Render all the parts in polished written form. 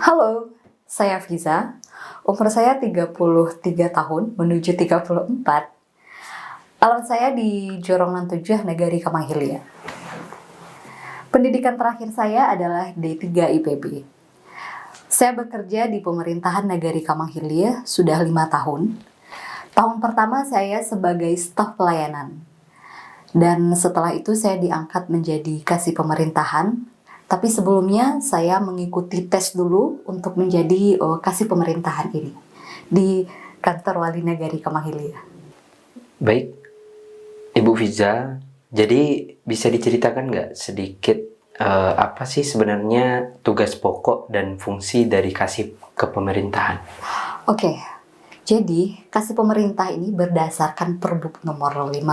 Halo, saya Fiza. Umur saya 33 tahun menuju 34. Alamat saya di Jorongan 7, Negari Kamanghilia. Pendidikan terakhir saya adalah D3 IPB. Saya bekerja di pemerintahan Negari Kamanghilia sudah 5 tahun. Tahun pertama saya sebagai staf pelayanan. Dan setelah itu saya diangkat menjadi kasih pemerintahan. Tapi sebelumnya saya mengikuti tes dulu untuk menjadi kasih pemerintahan ini di kantor Wali Negari Kamanghilia. Baik, Ibu Fiza, jadi bisa diceritakan nggak sedikit apa sih sebenarnya tugas pokok dan fungsi dari kasih kepemerintahan? Oke, jadi kasih pemerintah ini berdasarkan Perbuk nomor 15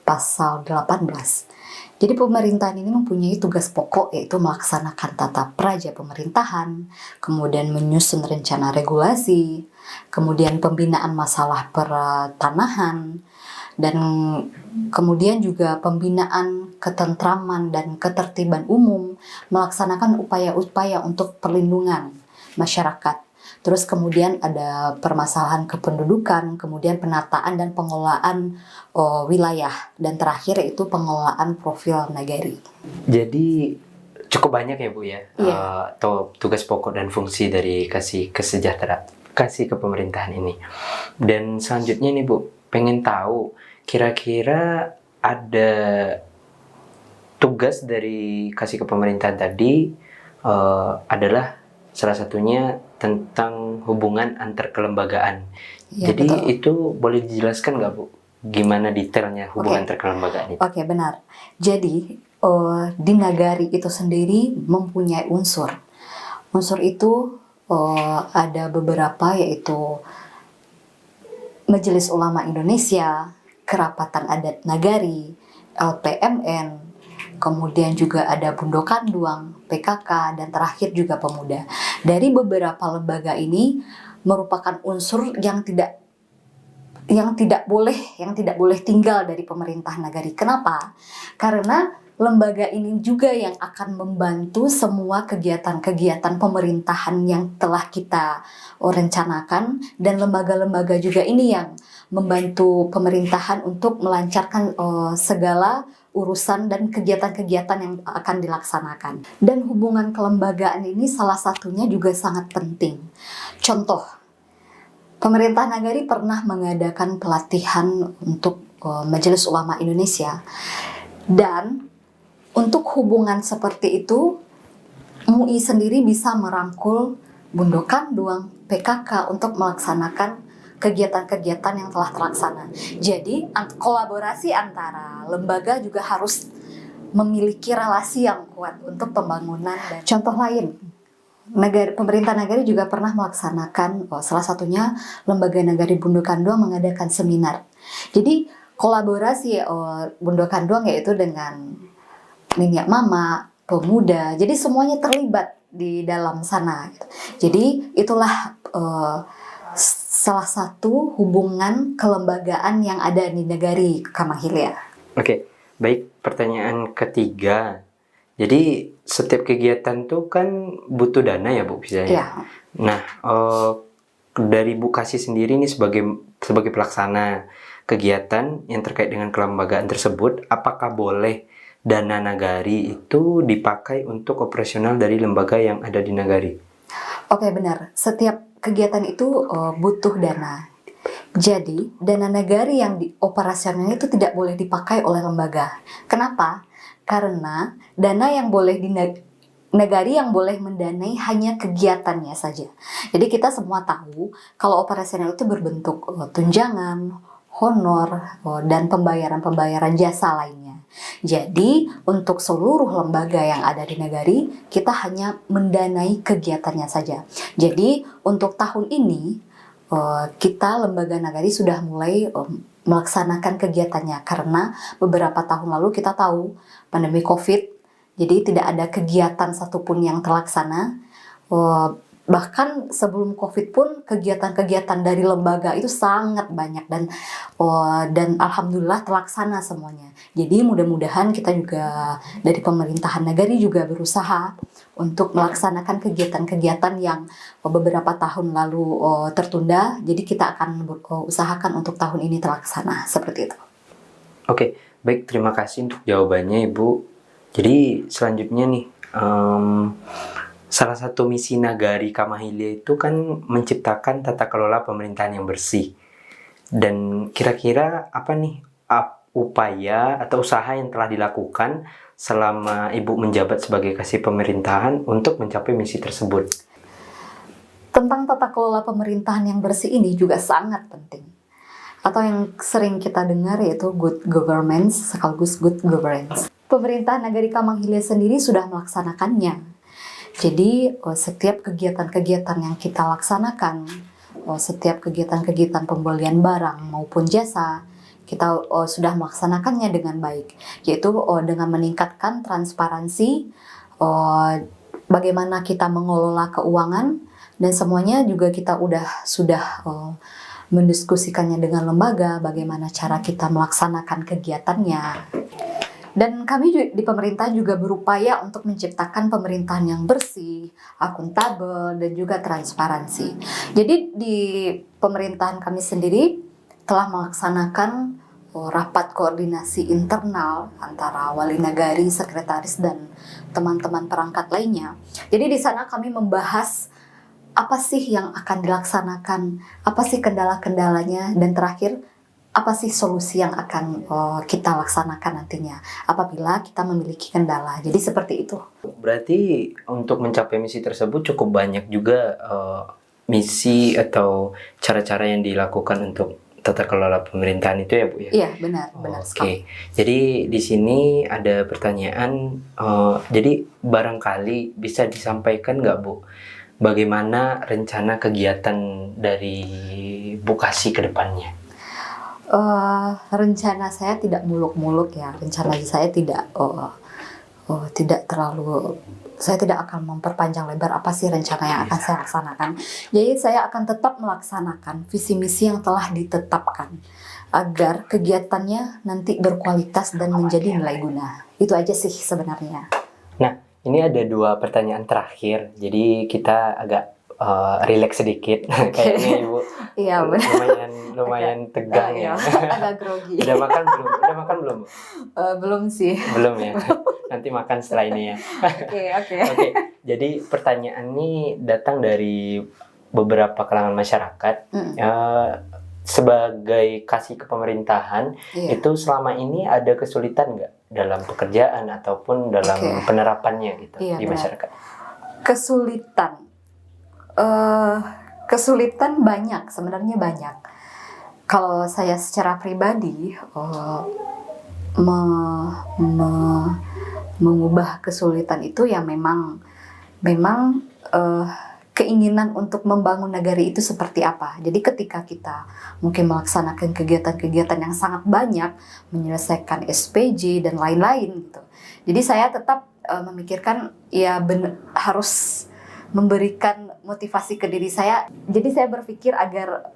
pasal 18. Jadi pemerintahan ini mempunyai tugas pokok yaitu melaksanakan tata praja pemerintahan, kemudian menyusun rencana regulasi, kemudian pembinaan masalah pertanahan, dan kemudian juga pembinaan ketentraman dan ketertiban umum, melaksanakan upaya-upaya untuk perlindungan masyarakat. Terus kemudian ada permasalahan kependudukan, kemudian penataan dan pengelolaan wilayah, dan terakhir yaitu pengelolaan profil nagari. Jadi cukup banyak ya Bu ya, Iya. tugas pokok dan fungsi dari kasih kepemerintahan ini. Dan selanjutnya nih Bu, pengen tahu kira-kira ada tugas dari kasih kepemerintahan tadi adalah salah satunya tentang hubungan antar kelembagaan. Ya, Jadi betul. itu boleh dijelaskan nggak Bu? Gimana detailnya hubungan antar kelembagaan itu? Oke, benar. Jadi di nagari itu sendiri mempunyai unsur. Unsur itu ada beberapa, yaitu Majelis Ulama Indonesia, Kerapatan Adat Nagari, LPMN, kemudian juga ada Bundo Kanduang, PKK, dan terakhir juga Pemuda. Dari beberapa lembaga ini merupakan unsur yang tidak boleh tinggal dari pemerintah nagari. Kenapa? Karena lembaga ini juga yang akan membantu semua kegiatan-kegiatan pemerintahan yang telah kita rencanakan, dan lembaga-lembaga juga ini yang membantu pemerintahan untuk melancarkan segala urusan dan kegiatan-kegiatan yang akan dilaksanakan. Dan hubungan kelembagaan ini salah satunya juga sangat penting. Contoh, pemerintah nagari pernah mengadakan pelatihan untuk Majelis Ulama Indonesia, dan untuk hubungan seperti itu MUI sendiri bisa merangkul Bundo Kanduang, PKK untuk melaksanakan kegiatan-kegiatan yang telah terlaksana. Jadi kolaborasi antara lembaga juga harus memiliki relasi yang kuat untuk pembangunan. Dan contoh lain, pemerintah nagari juga pernah melaksanakan, salah satunya lembaga nagari Bundo Kanduang mengadakan seminar. Jadi kolaborasi Bundo Kanduang yaitu dengan Minyak Mama, Pemuda, jadi semuanya terlibat di dalam sana. Jadi itulah salah satu hubungan kelembagaan yang ada di Negari Kamanghilia. Oke, baik. Pertanyaan ketiga. Jadi setiap kegiatan tuh kan butuh dana ya Bu Fiza? Ya. Nah, dari Bu Kasih sendiri nih sebagai pelaksana kegiatan yang terkait dengan kelembagaan tersebut, apakah boleh dana nagari itu dipakai untuk operasional dari lembaga yang ada di nagari? Oke, benar. Setiap kegiatan itu butuh dana. Jadi, dana nagari yang operasional itu tidak boleh dipakai oleh lembaga. Kenapa? Karena dana yang boleh nagari yang boleh mendanai hanya kegiatannya saja. Jadi kita semua tahu kalau operasional itu berbentuk tunjangan, honor, dan pembayaran jasa lainnya. Jadi untuk seluruh lembaga yang ada di nagari, kita hanya mendanai kegiatannya saja. Jadi untuk tahun ini kita lembaga nagari sudah mulai melaksanakan kegiatannya, karena beberapa tahun lalu kita tahu pandemi COVID, jadi tidak ada kegiatan satupun yang terlaksana. bahkan sebelum COVID pun kegiatan-kegiatan dari lembaga itu sangat banyak dan alhamdulillah terlaksana semuanya. Jadi mudah-mudahan kita juga dari pemerintahan nagari juga berusaha untuk melaksanakan kegiatan-kegiatan yang beberapa tahun lalu tertunda. Jadi kita akan usahakan untuk tahun ini terlaksana seperti itu. Oke, baik, terima kasih untuk jawabannya Ibu. Jadi selanjutnya nih, salah satu misi Nagari Kamahilia itu kan menciptakan tata kelola pemerintahan yang bersih. Dan kira-kira apa nih upaya atau usaha yang telah dilakukan selama Ibu menjabat sebagai Kasih Pemerintahan untuk mencapai misi tersebut? Tentang tata kelola pemerintahan yang bersih ini juga sangat penting. Atau yang sering kita dengar yaitu good governance sekaligus good governance. Pemerintahan Nagari Kamanghilia sendiri sudah melaksanakannya. Jadi setiap kegiatan-kegiatan yang kita laksanakan, setiap kegiatan-kegiatan pembelian barang maupun jasa, kita sudah melaksanakannya dengan baik, yaitu dengan meningkatkan transparansi, bagaimana kita mengelola keuangan, dan semuanya juga kita sudah mendiskusikannya dengan lembaga, bagaimana cara kita melaksanakan kegiatannya. Dan kami di pemerintah juga berupaya untuk menciptakan pemerintahan yang bersih, akuntabel, dan juga transparansi. Jadi di pemerintahan kami sendiri telah melaksanakan rapat koordinasi internal antara wali nagari, sekretaris, dan teman-teman perangkat lainnya. Jadi di sana kami membahas apa sih yang akan dilaksanakan, apa sih kendala-kendalanya, dan terakhir apa sih solusi yang akan kita laksanakan nantinya apabila kita memiliki kendala. Jadi seperti itu. Berarti untuk mencapai misi tersebut cukup banyak juga misi atau cara-cara yang dilakukan untuk tata kelola pemerintahan itu ya Bu ya? Iya, benar. Oke. Jadi di sini ada pertanyaan, jadi barangkali bisa disampaikan nggak Bu, bagaimana rencana kegiatan dari Bu Kasih ke depannya? Rencana saya tidak muluk-muluk ya. Rencana saya saya tidak akan memperpanjang lebar apa sih rencana yang akan saya laksanakan. Jadi saya akan tetap melaksanakan visi misi yang telah ditetapkan agar kegiatannya nanti berkualitas dan menjadi nilai guna. Itu aja sih sebenarnya. Nah, ini ada 2 pertanyaan terakhir. Jadi kita agak relax sedikit. Kayaknya Ibu Iya, benar. lumayan tegang ya. Agak grogi. Udah makan belum? Udah makan belum? Belum sih. Belum ya. Nanti makan setelah ini ya. Oke. Oke. Jadi pertanyaan ini datang dari beberapa kalangan masyarakat. Sebagai Kasih Kepemerintahan, itu selama ini ada kesulitan nggak dalam pekerjaan ataupun dalam penerapannya gitu di masyarakat? Kesulitan banyak, sebenarnya banyak. Kalau saya secara pribadi mengubah kesulitan itu ya memang keinginan untuk membangun nagari itu seperti apa. Jadi ketika kita mungkin melaksanakan kegiatan-kegiatan yang sangat banyak, menyelesaikan SPJ dan lain-lain gitu. Jadi saya tetap memikirkan ya harus memberikan motivasi ke diri saya. Jadi saya berpikir agar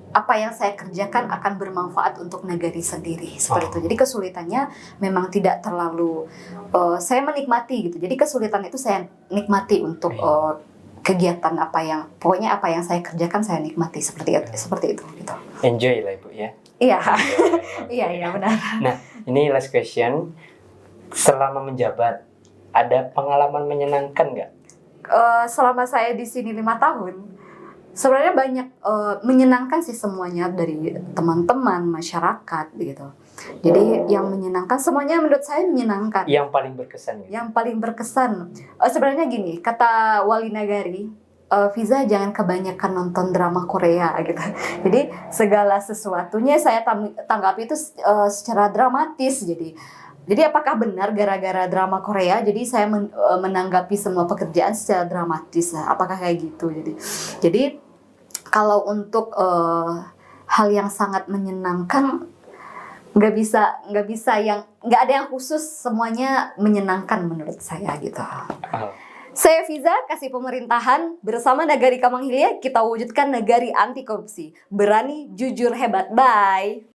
apa yang saya kerjakan akan bermanfaat untuk nagari sendiri, seperti itu. Jadi kesulitannya memang tidak terlalu saya menikmati gitu. Jadi kesulitan itu saya nikmati untuk kegiatan pokoknya apa yang saya kerjakan saya nikmati seperti itu gitu. Enjoy lah Ibu ya. Iya. Iya benar. Nah, ini last question. Selama menjabat ada pengalaman menyenangkan nggak? Selama saya di sini 5 tahun, sebenarnya banyak menyenangkan sih semuanya dari teman-teman, masyarakat gitu. Jadi yang menyenangkan, semuanya menurut saya menyenangkan. Yang paling berkesan gitu? Yang paling berkesan, sebenarnya gini, kata wali nagari, Fiza jangan kebanyakan nonton drama Korea gitu. Jadi segala sesuatunya saya tanggapi itu secara dramatis. Jadi apakah benar gara-gara drama Korea jadi saya menanggapi semua pekerjaan secara dramatis? Apakah kayak gitu? Jadi kalau untuk hal yang sangat menyenangkan nggak ada yang khusus, semuanya menyenangkan menurut saya gitu. Saya Fiza, kasih pemerintahan. Bersama Nagari Kamanghilia, kita wujudkan negari anti korupsi. Berani, jujur, hebat. Bye!